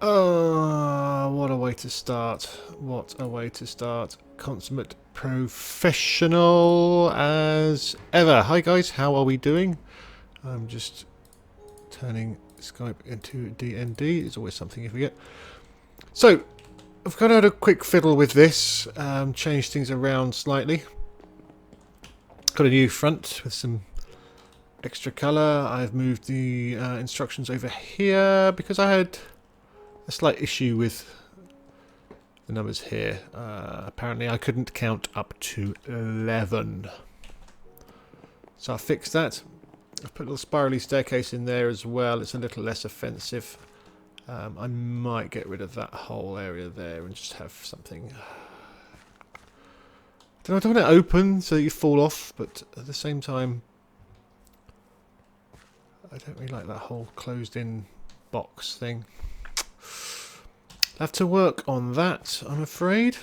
Oh, what a way to start. What a way to start. Consummate professional as ever. Hi guys, how are we doing? I'm just turning Skype into DND. It's always something you forget. So, I've kind of had a quick fiddle with this. Changed things around slightly. Got a new front with some extra colour. I've moved the instructions over here because I had a slight issue with the numbers here. Apparently I couldn't count up to 11. So I fixed that. I've put a little spirally staircase in there as well. It's a little less offensive. I might get rid of that whole area there and just have something. I don't want it open so that you fall off, but at the same time I don't really like that whole closed in box thing. Have to work on that, I'm afraid.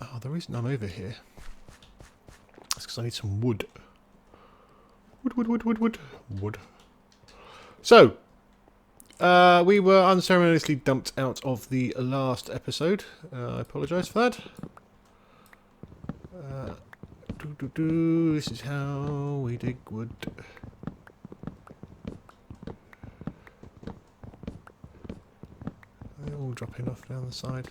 Oh, the reason I'm over here is because I need some wood. Wood. So, we were unceremoniously dumped out of the last episode. I apologise for that. This is how we dig wood. They're all dropping off down the side.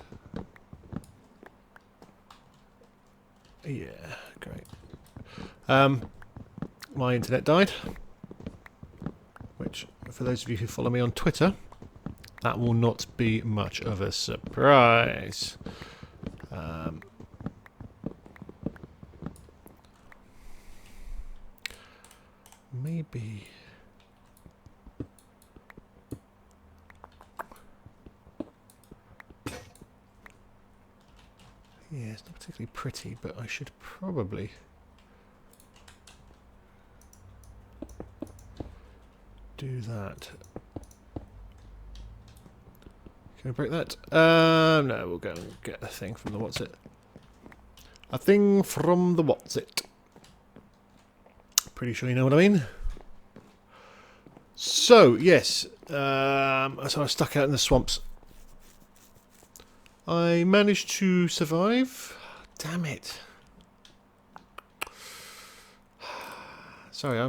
Yeah, great. My internet died, which, for those of you who follow me on Twitter, that will not be much of a surprise. Maybe. Yeah, it's not particularly pretty, but I should probably do that. Can we break that? No, we'll go and get a thing from the what's it. A thing from the what's it. Pretty sure you know what I mean. So, yes. So I was stuck out in the swamps. I managed to survive. Damn it. Sorry, I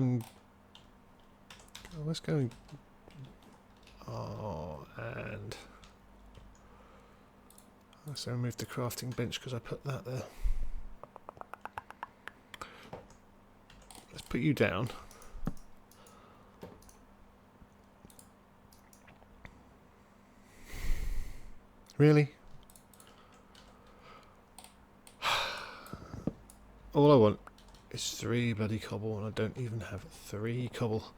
was going... Oh, and... So I removed the crafting bench because I put that there. Let's put you down. Really? All I want is 3 bloody cobble, and I don't even have 3 cobble.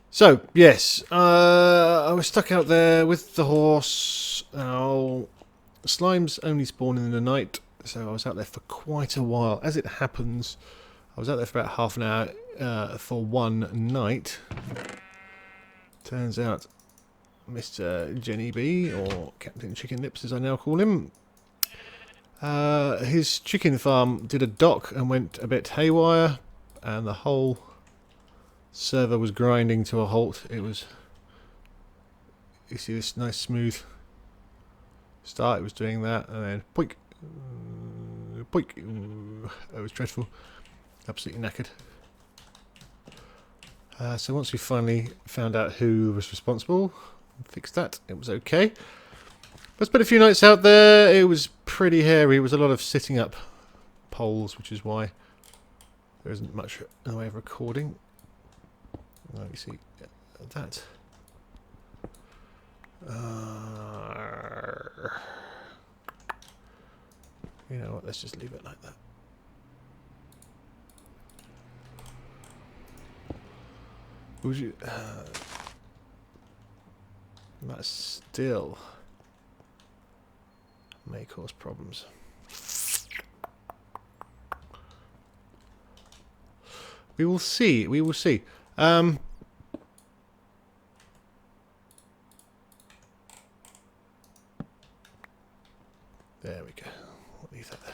So, yes, I was stuck out there with the horse. Now, slimes only spawn in the night, so I was out there for quite a while. As it happens, I was out there for about half an hour for one night. Turns out Mr. Jenny B, or Captain Chicken Lips as I now call him, his chicken farm did a dock and went a bit haywire, and the whole server was grinding to a halt. It was, you see this nice smooth start, it was doing that, and then poink, poink. It was dreadful, absolutely knackered. So once we finally found out who was responsible, fixed that, it was okay. I spent a few nights out there. It was pretty hairy. It was a lot of sitting up poles, which is why there isn't much in the way of recording. Let me see that. You know what? Let's just leave it like that. Would you? That still may cause problems. We will see. We will see. There we go. I'll leave that there.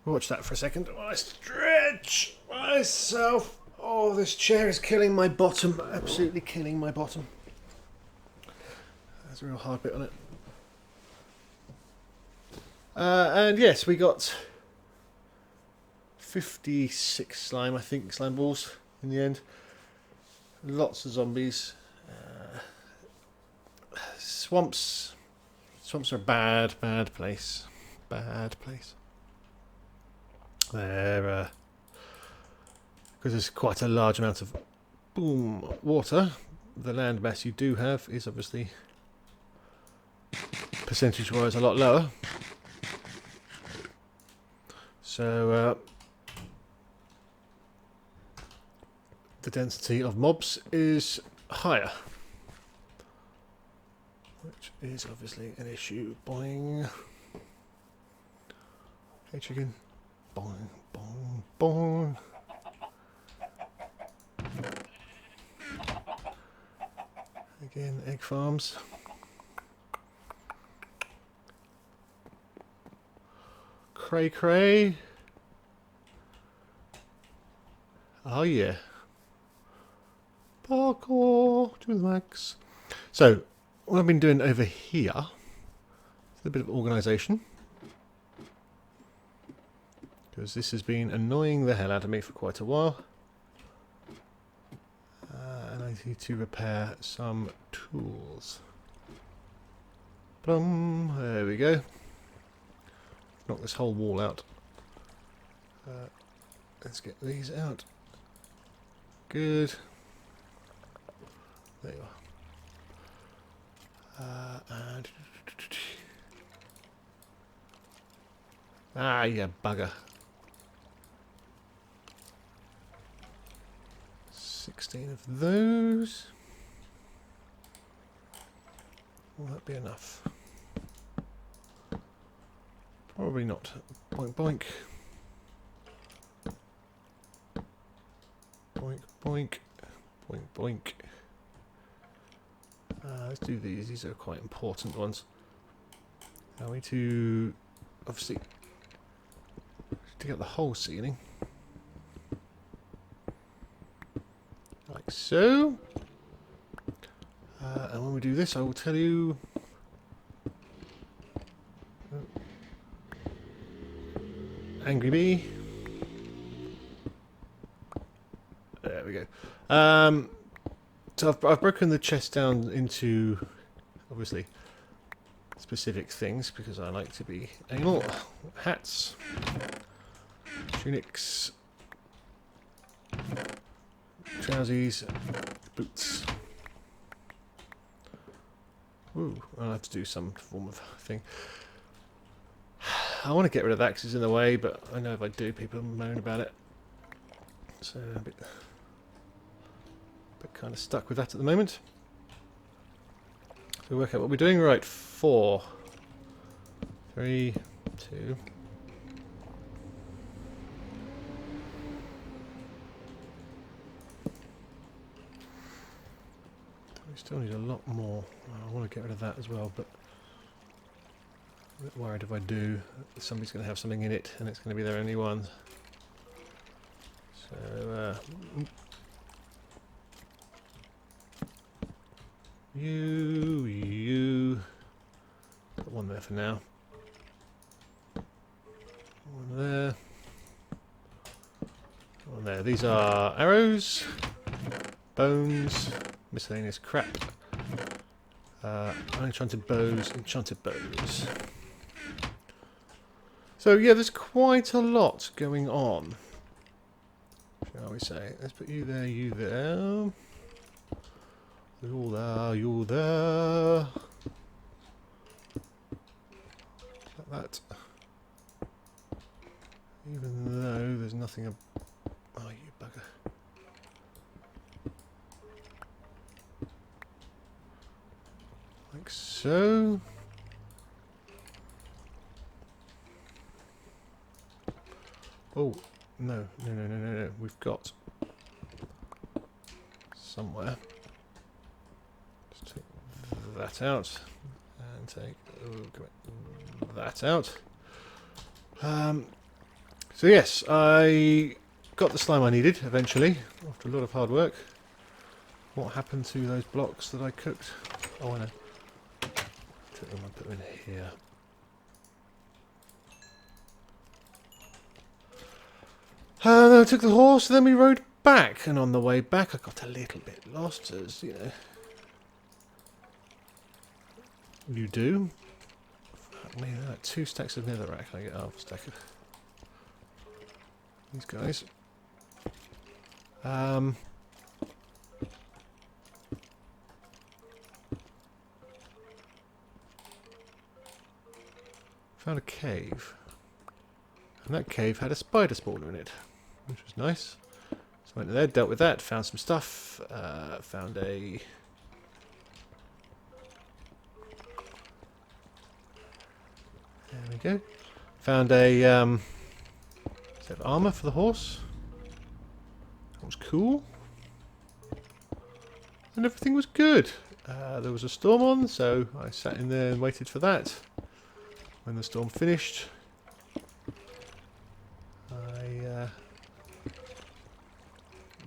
Watch that for a second while I stretch myself. Oh, this chair is killing my bottom. Absolutely killing my bottom. There's a real hard bit on it. And yes, we got 56 slime, I think, slime balls in the end. Lots of zombies. Swamps. Swamps are a bad place. Bad place. They're because there's quite a large amount of water. The land mass you do have is obviously percentage-wise a lot lower. So the density of mobs is higher, which is obviously an issue. Boing. Hey chicken. Boing, boing, boing. Again, egg farms. Cray cray. Oh yeah. Parkour to the max. So, what I've been doing over here is a bit of organisation. Because this has been annoying the hell out of me for quite a while. And I need to repair some tools. Plum, there we go. Knock this whole wall out. Let's get these out. Good. There you are. And yeah, bugger. 16 of those. Will that be enough? Probably not. Boink, boink. Boink, boink. Boink, boink. Let's do these. These are quite important ones. Now we need to obviously dig out the whole ceiling. Like so. And when we do this, I will tell you. Angry bee. There we go. So I've broken the chest down into, obviously, specific things because I like to be anal. Hats, tunics, trousers, boots. Ooh, I'll have to do some form of thing. I want to get rid of that because it's in the way, but I know if I do, people moan about it. So a bit kind of stuck with that at the moment. So we work out what we're doing. Right, 4, 3, 2. We still need a lot more. I want to get rid of that as well, but I'm a bit worried if I do, somebody's going to have something in it and it's going to be their only one. So, you. Put one there for now. One there. One there. These are arrows, bones, miscellaneous crap. Unenchanted bows, enchanted bows. So yeah, there's quite a lot going on, shall we say. Let's put you there, you there. You there, you there. Like that. Even though there's nothing. Oh, you bugger. Like so. Oh, no. We've got somewhere. Just take that out. And take that out. So yes, I got the slime I needed eventually, after a lot of hard work. What happened to those blocks that I cooked? Oh, I know. I'll put them in here. Then I took the horse, then we rode back, and on the way back I got a little bit lost, as you know. You do. Fuck me, 2 stacks of netherrack. I get half a stack of these guys. Found a cave. And that cave had a spider spawner in it, which was nice. So I went there, dealt with that, found some stuff, found a... There we go. Found a set of armour for the horse. That was cool. And everything was good. There was a storm on, so I sat in there and waited for that. When the storm finished, I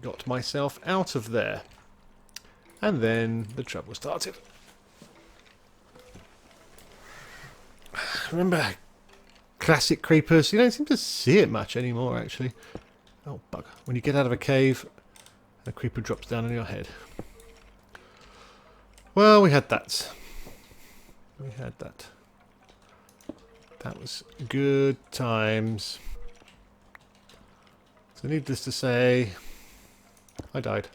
got myself out of there. And then the trouble started. Remember classic creepers? You don't seem to see it much anymore, actually. Oh, bugger. When you get out of a cave, a creeper drops down on your head. Well, we had that. We had that. That was good times. So needless to say, I died.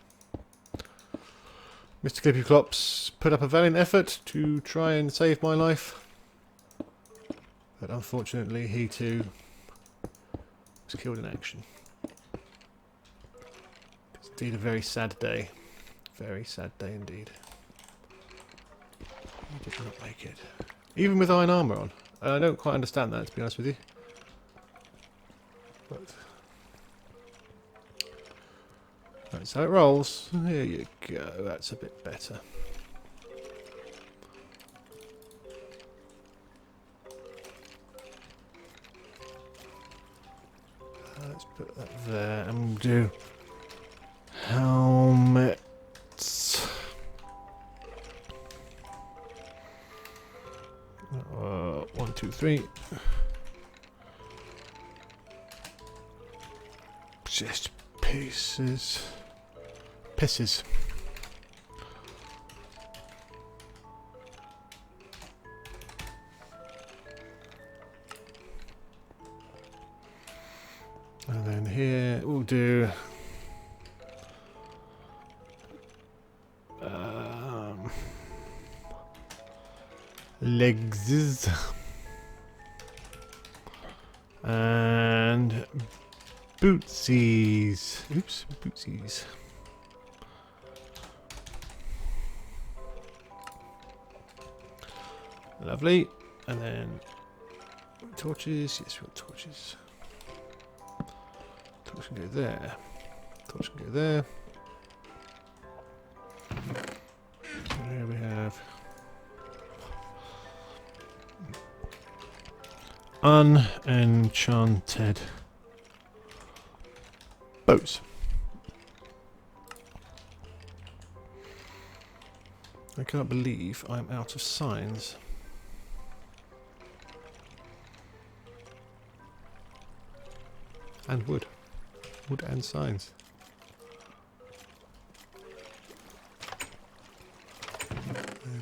Mr. Clippy-Clops put up a valiant effort to try and save my life. But unfortunately, he too was killed in action. It's indeed a very sad day. Very sad day indeed. He did not make it. Even with iron armour on. I don't quite understand that, to be honest with you. But that's how it rolls. There you go. That's a bit better. Let's put that there and we'll do helmets. 1, 2, 3. Just pieces. Pisses. And then here we'll do legs and bootsies. Oops, bootsies. Lovely. And then torches. Yes, we've got torches. Torch can go there. Torch can go there. So here we have unenchanted bows. I cannot believe I'm out of signs. And wood. Wood and signs.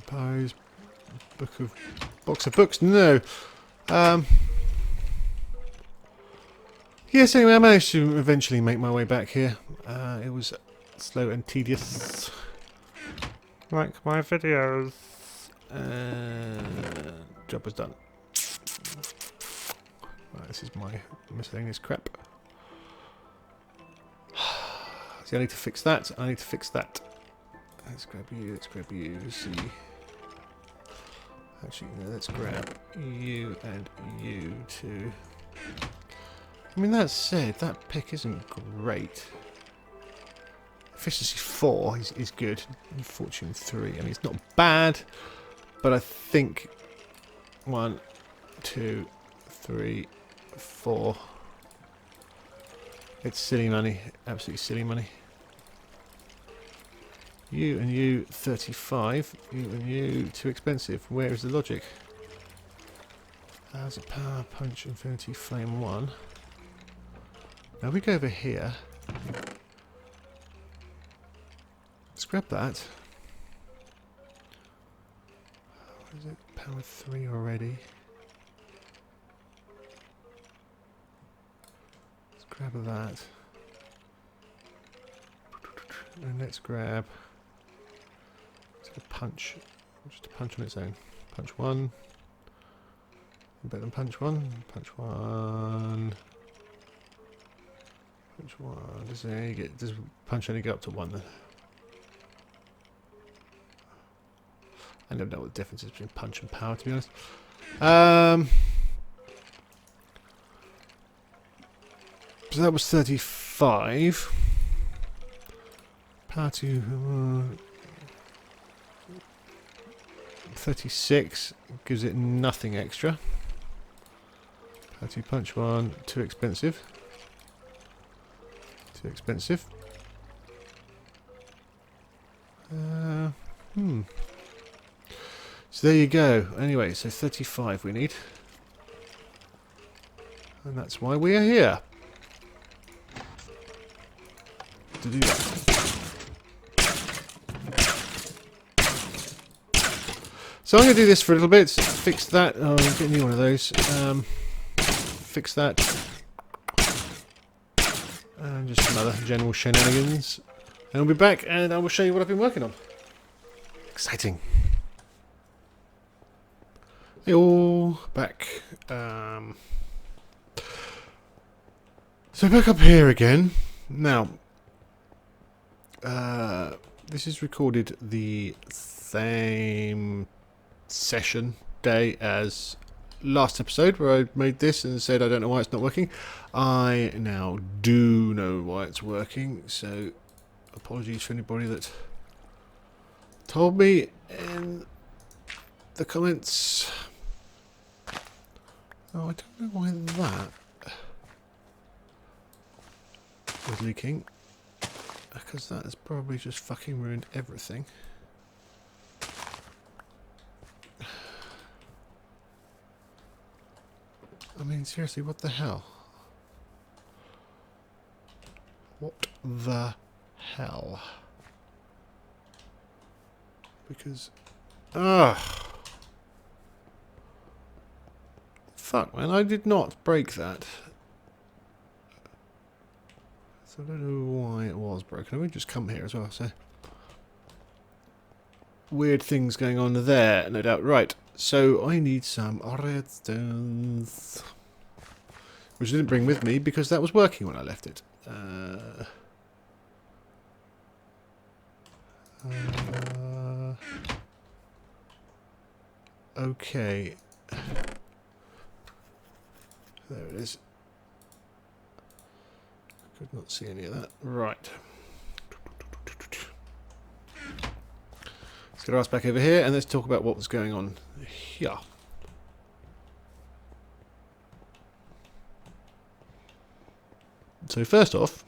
Pies. Box of books. No. Yes, anyway, I managed to eventually make my way back here. It was slow and tedious. Like my videos. Job was done. Right, this is my miscellaneous crap. See, I need to fix that. I need to fix that. Let's grab you. Let's grab you. See. Actually, no, let's grab you and you too. I mean, that said, that pick isn't great. Efficiency 4 is good. Fortune 3. I mean, it's not bad, but I think 1, 2, 3, 4. It's silly money. Absolutely silly money. You and you 35. You and you too expensive. Where is the logic? How's a power punch infinity flame 1? Now we go over here. Let's grab that. What is it? Power 3 already. Let's grab that. And let's grab a punch. Just a punch on its own. Punch 1. Better than punch 1. Punch 1. Punch 1. Does punch only go up to 1 then? I don't know what the difference is between punch and power, to be honest. So that was 35. Power to 36 gives it nothing extra. Power to punch 1, too expensive. Too expensive. So there you go. Anyway, so 35 we need. And that's why we are here. To do that. So I'm going to do this for a little bit. Fix that. Oh, get a new one of those. Fix that. And just some other general shenanigans. And I'll be back and I will show you what I've been working on. Exciting. Hey all, back. So back up here again. Now, this is recorded the same session day as last episode where I made this and said I don't know why it's not working. I now do know why it's working, so apologies for anybody that told me in the comments. Oh, I don't know why that was leaking, because that has probably just fucking ruined everything. I mean, seriously, what the hell? What the hell? Because... fuck, man, I did not break that. So I don't know why it was broken. Let me just come here as well, so... weird things going on there, no doubt. Right, so I need some redstones. Which I didn't bring with me because that was working when I left it. Okay. There it is. Could not see any of that. Right. Let's get our ass back over here and let's talk about what was going on here. So first off,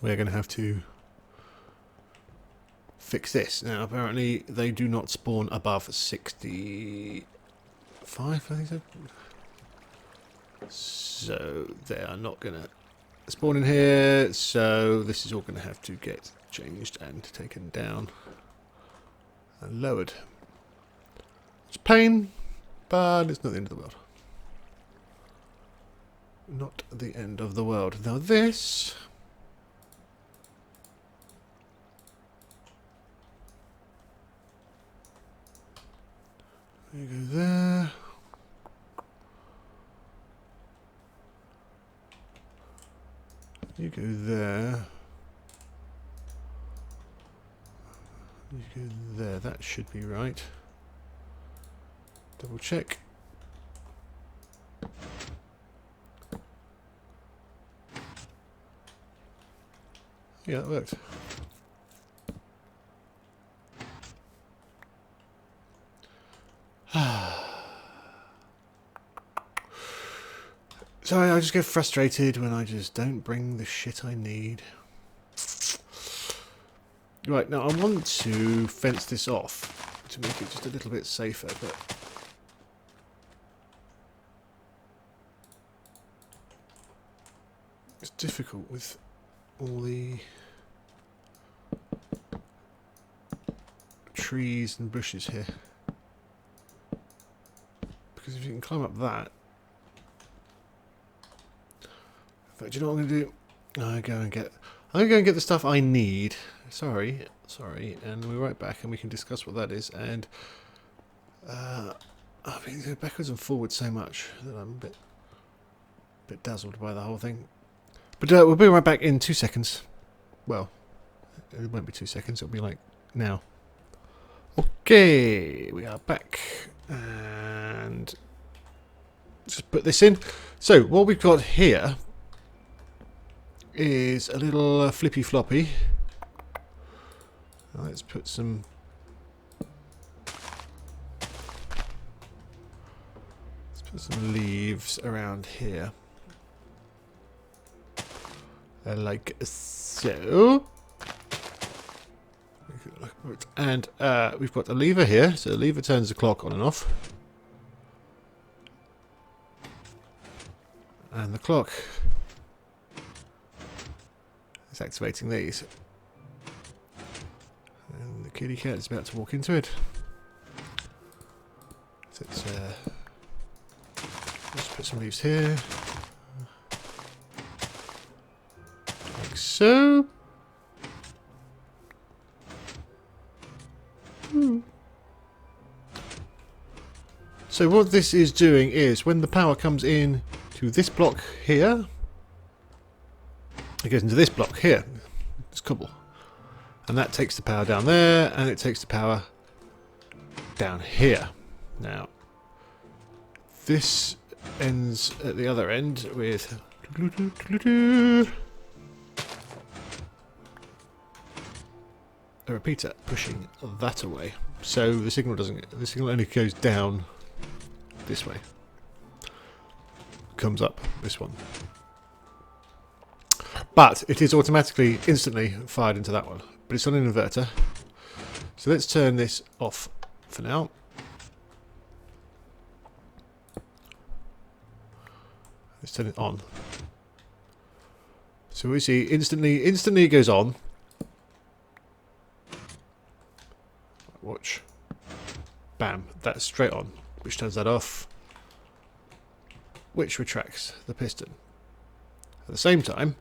we're going to have to fix this. Now apparently they do not spawn above 65, I think so. So they are not going to spawn in here, so this is all going to have to get changed and taken down and lowered. It's a pain, but it's not the end of the world. Not the end of the world. Now this... you go there. You go there. You go there. That should be right. Double check. Yeah, that worked. Sorry, I just get frustrated when I just don't bring the shit I need. Right, now I want to fence this off to make it just a little bit safer, but it's difficult with all the trees and bushes here. Because if you can climb up that... In fact, do you know what I'm going to do? I'm going to go and get the stuff I need. Sorry, and we'll be right back and we can discuss what that is. And I've been going backwards and forwards so much that I'm a bit dazzled by the whole thing. But we'll be right back in 2 seconds. Well, it won't be 2 seconds, it'll be like now. Okay, we are back. And just put this in. So, what we've got here is a little flippy floppy. Let's put some leaves around here. Like so. And we've got a lever here, so the lever turns the clock on and off. And the clock is activating these. And the kitty cat is about to walk into it. So it's, let's put some leaves here. Like so. So what this is doing is when the power comes in to this block here, it goes into this block here, this cobble, and that takes the power down there, and it takes the power down here. Now this ends at the other end with a repeater pushing that away, so the signal only goes down this way, comes up this one, but it is automatically instantly fired into that one, but it's on an inverter. So let's turn this off for now. Let's turn it on. So we see instantly it goes on. Watch. Bam. That's straight on. Which turns that off. Which retracts the piston. At the same time,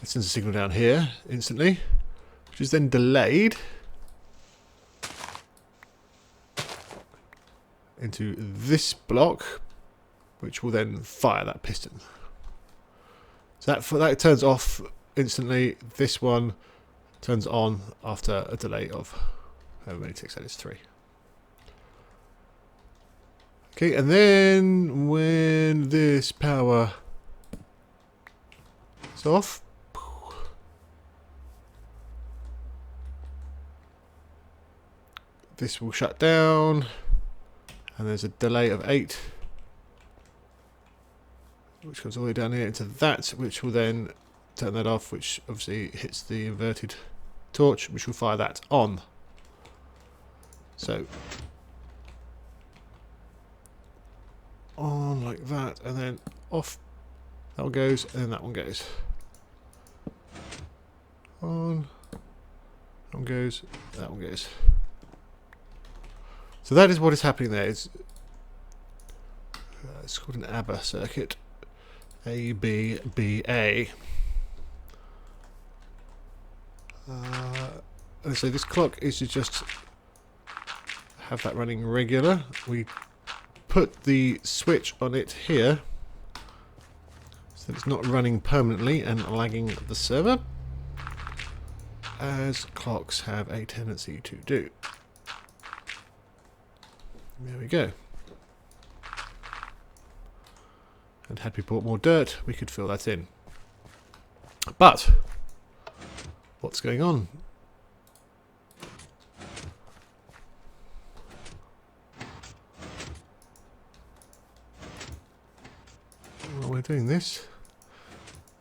it sends a signal down here instantly, which is then delayed into this block, which will then fire that piston. So that turns off instantly. This one turns on after a delay of however many ticks that is, 3. Okay, and then when this power is off, this will shut down, and there's a delay of 8, which goes all the way down here into that, which will then turn that off, which obviously hits the inverted torch, which will fire that on. So on like that, and then off. That one goes, and then that one goes. On. That one goes. That one goes. So that is what is happening there. It's called an ABBA circuit. A B B A. And so this clock is to just have that running regular. We put the switch on it here so that it's not running permanently and lagging the server, as clocks have a tendency to do. There we go. And had we bought more dirt, we could fill that in. But what's going on? Well, we're doing this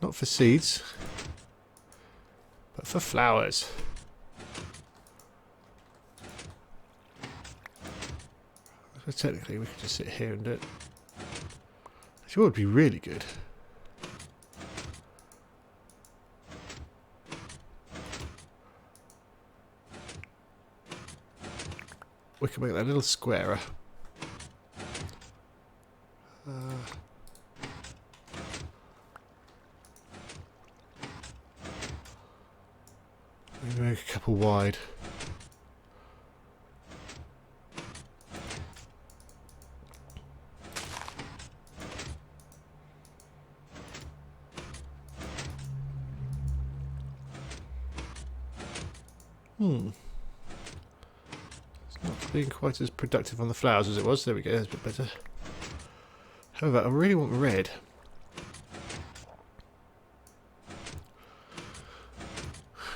not for seeds, but for flowers. So technically we could just sit here and do it. Actually, what would be really good? We can make that a little squarer. Maybe make a couple wide. It's not being quite as productive on the flowers as it was. There we go, that's a bit better. However, I really want red.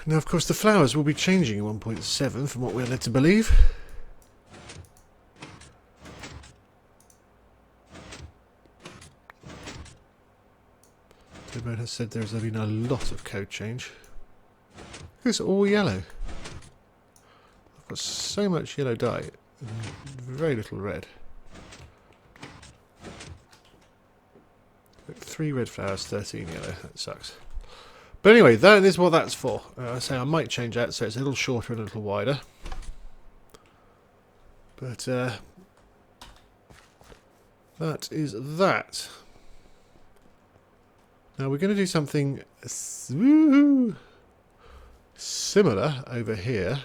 Now, of course, the flowers will be changing in 1.7 from what we're led to believe. Toadman has said there's been a lot of code change. It's all yellow. I've got so much yellow dye and very little red. 3 red flowers, 13 yellow. That sucks. But anyway, that is what that's for. I say I might change that so it's a little shorter and a little wider. But that is that. Now we're going to do something similar over here,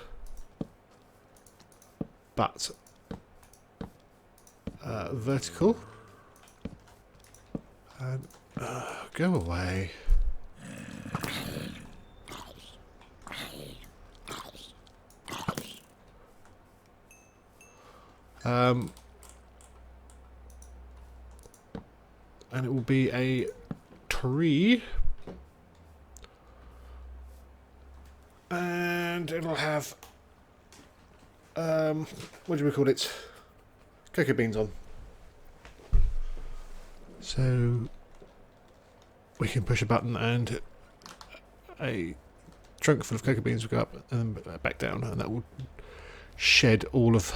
but vertical. And go away. And it will be a tree, and it'll have what do we call it? Cocoa beans on. So we can push a button and a trunk full of cocoa beans will go up and then back down, and that will shed all of.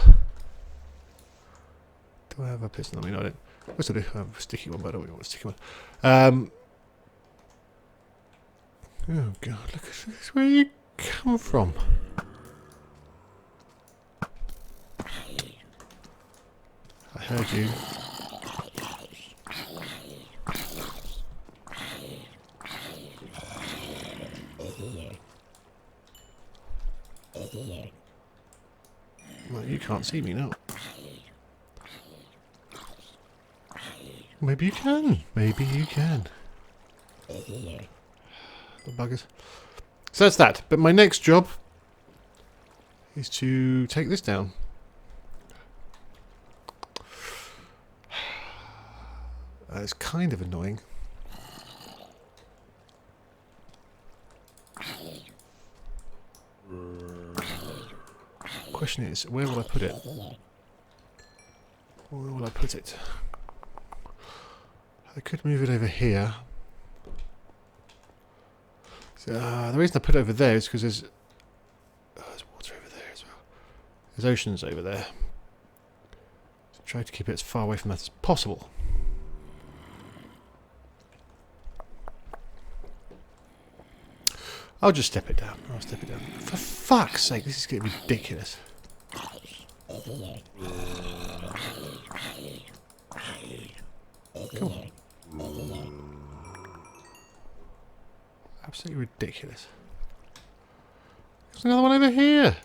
Do I have a piston on me? No, I don't. What's I do? I have a sticky one, but I don't really want a sticky one. Oh god, look at where you come from. I heard you. Well, you can't see me now. Maybe you can. Maybe you can. The buggers. So that's that. But my next job is to take this down. It's kind of annoying. Question is, where will I put it? Where will I put it? I could move it over here. So, the reason I put it over there is because there's water over there as well. There's oceans over there. So try to keep it as far away from that as possible. I'll just step it down. I'll step it down. For fuck's sake, this is getting ridiculous. Come on. Absolutely ridiculous. There's another one over here.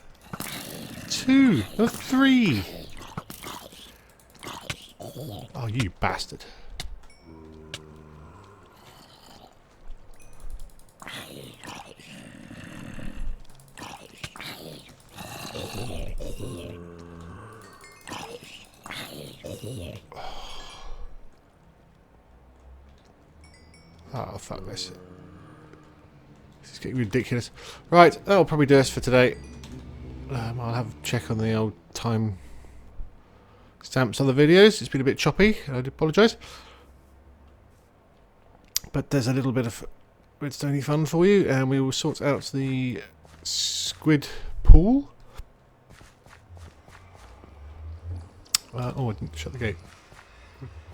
2. No, 3. Oh, you bastard. Oh, fuck this. This is getting ridiculous. Right, that'll probably do us for today. I'll have a check on the old time stamps on the videos. It's been a bit choppy. I do apologise. But there's a little bit of redstone fun for you, and we will sort out the squid pool. Oh, I didn't shut the gate.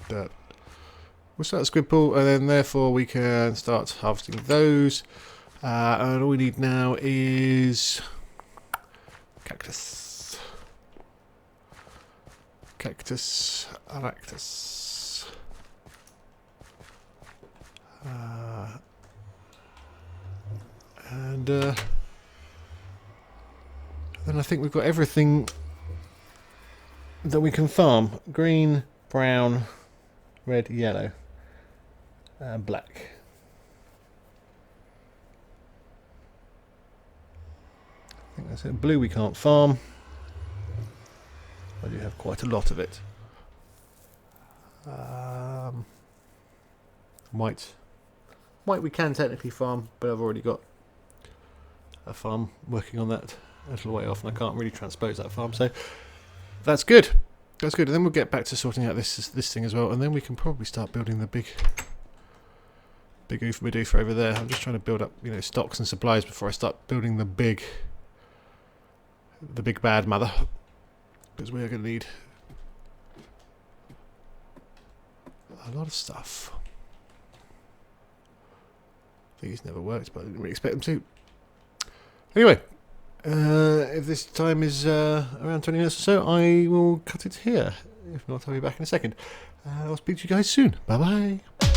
Dirt. We'll start the squid pool, and then therefore we can start harvesting those. And all we need now is cactus. Cactus, aractus. And then I think we've got everything that we can farm. Green, brown, red, yellow, and black. I think that's it. Blue we can't farm. I do have quite a lot of it. White. White we can technically farm, but I've already got a farm working on that a little way off, and I can't really transpose that farm, so that's good. That's good. And then we'll get back to sorting out this thing as well, and then we can probably start building the big oof-a-doof over there. I'm just trying to build up, you know, stocks and supplies before I start building the big bad mother, because we are going to need a lot of stuff. These never worked, but I didn't really expect them to. Anyway, if this time is around 20 minutes or so, I will cut it here. If not, I'll be back in a second. I'll speak to you guys soon. Bye bye.